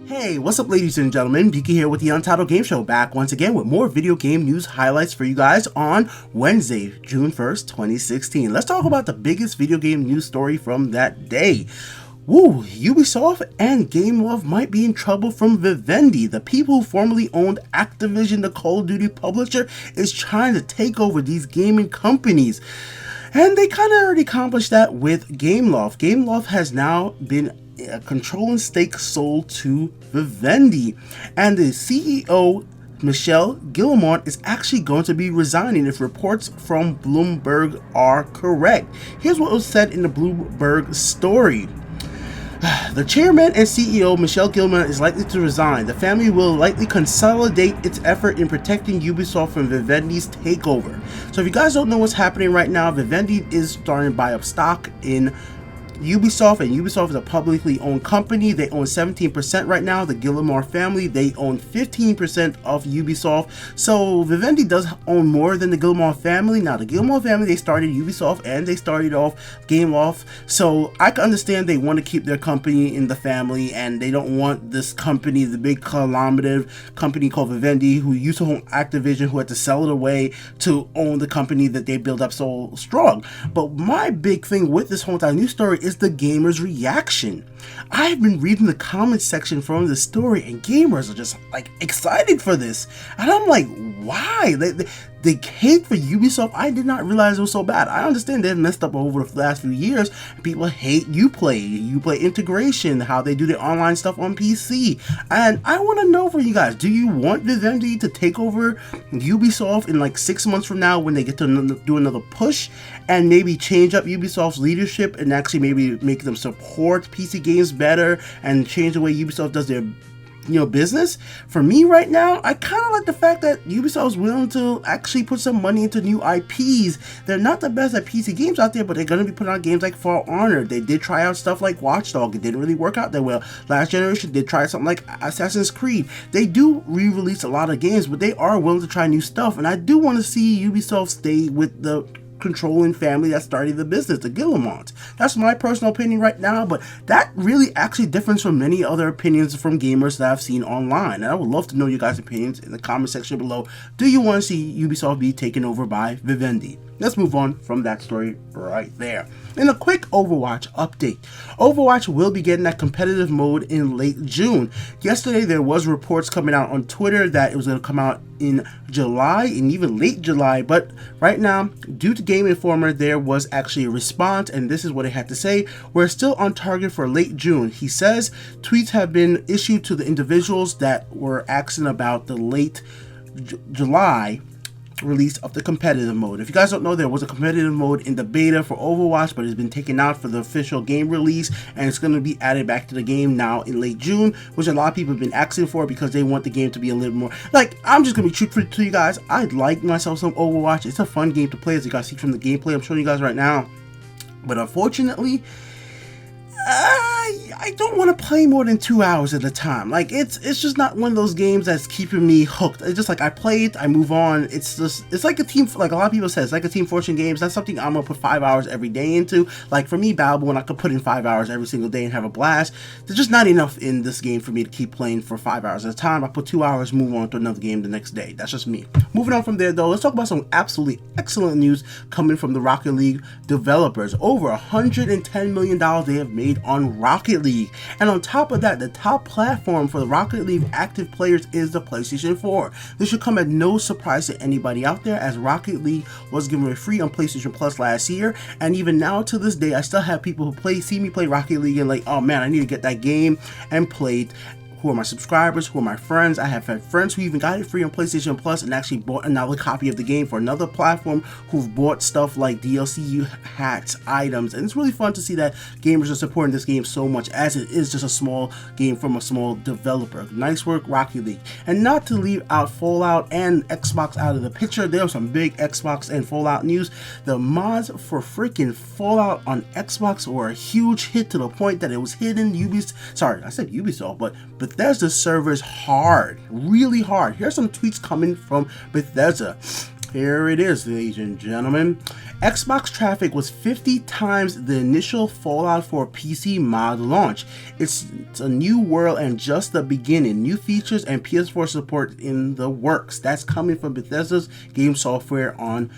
Hey, what's up ladies and gentlemen, Beaky here with the Untitled Game Show, back once again with more video game news highlights for you guys on Wednesday, June 1st, 2016. Let's talk about the biggest video game news story from that day. Woo, Ubisoft and GameLove might be in trouble from Vivendi. The people who formerly owned Activision, the Call of Duty publisher, is trying to take over these gaming companies. And they kind of already accomplished that with GameLove. GameLove has now been a controlling stake sold to Vivendi, and the CEO Michelle Guillemot is actually going to be resigning if reports from Bloomberg are correct. Here's what was said in the Bloomberg story. The chairman and CEO, Michelle Guillemot, is likely to resign. The family will likely consolidate its effort in protecting Ubisoft from Vivendi's takeover. So if you guys don't know what's happening right now, Vivendi is starting to buy up stock in Ubisoft, and Ubisoft is a publicly owned company. They own 17% right now. The Guillemot family, they own 15% of Ubisoft. So Vivendi does own more than the Guillemot family. Now the Guillemot family, they started Ubisoft and they started off GameLoft. So I can understand they want to keep their company in the family, and they don't want this company, the big conglomerate company called Vivendi, who used to own Activision, who had to sell it away to own the company that they built up so strong. But my big thing with this whole entire news story is the gamers' reaction. I've been reading the comment section from the story, and gamers are just like excited for this, and I'm like, why? They hate for Ubisoft. I did not realize it was so bad. I understand they've messed up over the last few years. People hate Uplay integration, how they do their online stuff on PC, and I want to know from you guys, do you want Vivendi to take over Ubisoft in like 6 months from now when they get to do another push and maybe change up Ubisoft's leadership and actually maybe make them support PC games better and change the way Ubisoft does their business? For me right now, I kind of like the fact that Ubisoft is willing to actually put some money into new IPs. They're not the best at PC games out there, but they're going to be putting out games like For Honor. They did try out stuff like Watch Dogs. It didn't really work out that well. Last Generation did try something like Assassin's Creed. They do re-release a lot of games, but they are willing to try new stuff, and I do want to see Ubisoft stay with the controlling family that started the business, the Guillemots. That's my personal opinion right now, but that really actually differs from many other opinions from gamers that I've seen online, and I would love to know your guys' opinions in the comment section below. Do you want to see Ubisoft be taken over by Vivendi? Let's move on from that story right there. In a quick Overwatch update, Overwatch will be getting that competitive mode in late June. Yesterday there was reports coming out on Twitter that it was going to come out in July and even late July, but right now, due to Game Informer, there was actually a response, and this is what it had to say. We're still on target for late June. He says tweets have been issued to the individuals that were asking about the late July release of the competitive mode. If you guys don't know, there was a competitive mode in the beta for Overwatch, but it's been taken out for the official game release, and it's going to be added back to the game now in late June, which a lot of people have been asking for because they want the game to be a little more like, I'm just going to be truthful to you guys. I like myself some Overwatch. It's a fun game to play, as you guys see from the gameplay I'm showing you guys right now, but unfortunately I don't want to play more than 2 hours at a time. Like, it's just not one of those games that's keeping me hooked. It's just like, I play it, I move on. It's like a team, like a lot of people say, it's like a Team Fortune games. That's something I'm gonna put 5 hours every day into. Like for me, Battleborn, I could put in 5 hours every single day and have a blast. There's just not enough in this game for me to keep playing for 5 hours at a time. I put 2 hours, move on to another game the next day. That's just me. Moving on from there though, let's talk about some absolutely excellent news coming from the Rocket League developers. Over $110 million they have made on Rocket League, and on top of that, the top platform for the Rocket League active players is the PlayStation 4. This should come as no surprise to anybody out there, as Rocket League was given away free on PlayStation Plus last year, and even now to this day I still have people who see me play Rocket League and like, oh man, I need to get that game and play it. Who are my subscribers, who are my friends. I have had friends who even got it free on PlayStation Plus and actually bought another copy of the game for another platform, who've bought stuff like DLC hats, items, and it's really fun to see that gamers are supporting this game so much, as it is just a small game from a small developer. Nice work, Rocket League. And not to leave out Fallout and Xbox out of the picture, there was some big Xbox and Fallout news. The mods for freaking Fallout on Xbox were a huge hit, to the point that it was hidden Ubisoft, but Bethesda servers hard, really hard. Here's some tweets coming from Bethesda. Here it is, ladies and gentlemen. Xbox traffic was 50 times the initial Fallout 4 PC mod launch. It's a new world and just the beginning. New features and PS4 support in the works. That's coming from Bethesda's Game Software on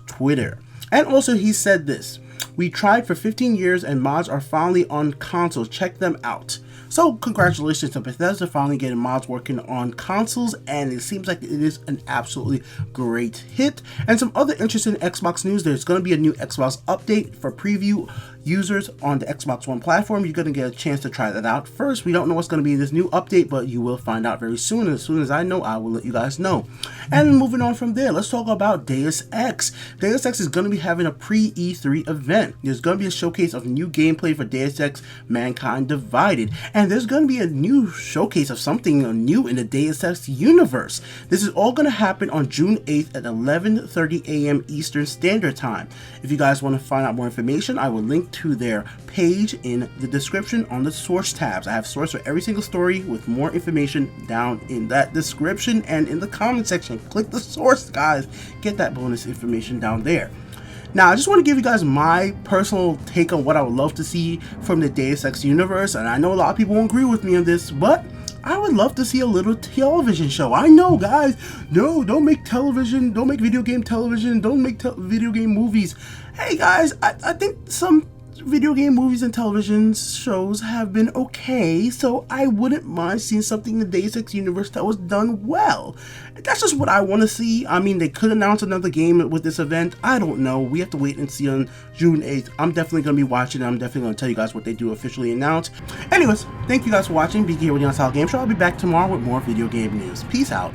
Twitter. And also he said this: "We tried for 15 years and mods are finally on consoles. Check them out." So congratulations to Bethesda finally getting mods working on consoles, and it seems like it is an absolutely great hit. And some other interesting Xbox news: there's going to be a new Xbox update for preview users on the Xbox One platform. You're going to get a chance to try that out first. We don't know what's going to be in this new update, but you will find out very soon. And as soon as I know, I will let you guys know. And moving on from there, let's talk about Deus Ex. Deus Ex is going to be having a pre-E3 event. There's going to be a showcase of new gameplay for Deus Ex Mankind Divided. And there's going to be a new showcase of something new in the Deus Ex universe. This is all going to happen on June 8th at 11:30 a.m. Eastern Standard Time. If you guys want to find out more information, I will link to their page in the description on the source tabs. I have source for every single story with more information down in that description and in the comment section. Click the source, guys. Get that bonus information down there. Now, I just want to give you guys my personal take on what I would love to see from the Deus Ex universe, and I know a lot of people won't agree with me on this, but I would love to see a little television show. I know, guys, no, don't make television, don't make video game television, don't make video game movies. Hey, guys, I think some video game movies and television shows have been okay, so I wouldn't mind seeing something in the Deus Ex universe that was done well. That's just what I want to see. I mean, they could announce another game with this event. I don't know. We have to wait and see on June 8th. I'm definitely going to be watching it. I'm definitely going to tell you guys what they do officially announce. Anyways, thank you guys for watching. Be here with the Untitled Game Show. I'll be back tomorrow with more video game news. Peace out.